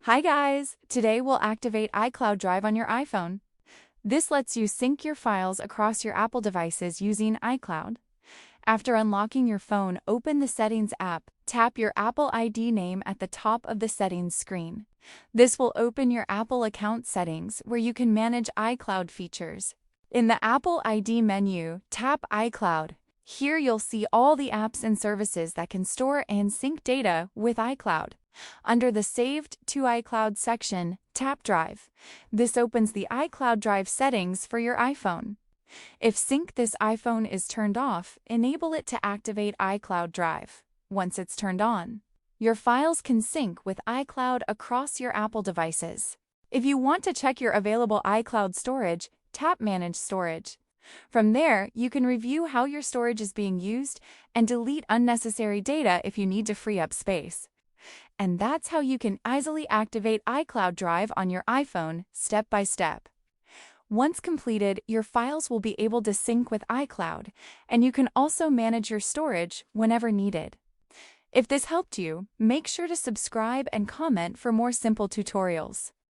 Hi guys! Today we'll activate iCloud Drive on your iPhone. This lets you sync your files across your Apple devices using iCloud. After unlocking your phone, open the Settings app, tap your Apple ID name at the top of the settings screen. This will open your Apple account settings where you can manage iCloud features. In the Apple ID menu, tap iCloud. Here you'll see all the apps and services that can store and sync data with iCloud. Under the Saved to iCloud section, tap Drive. This opens the iCloud Drive settings for your iPhone. If Sync this iPhone is turned off, enable it to activate iCloud Drive. Once it's turned on, your files can sync with iCloud across your Apple devices. If you want to check your available iCloud storage, tap Manage Storage. From there, you can review how your storage is being used and delete unnecessary data if you need to free up space. And that's how you can easily activate iCloud Drive on your iPhone step by step. Once completed, your files will be able to sync with iCloud, and you can also manage your storage whenever needed. If this helped you, make sure to subscribe and comment for more simple tutorials.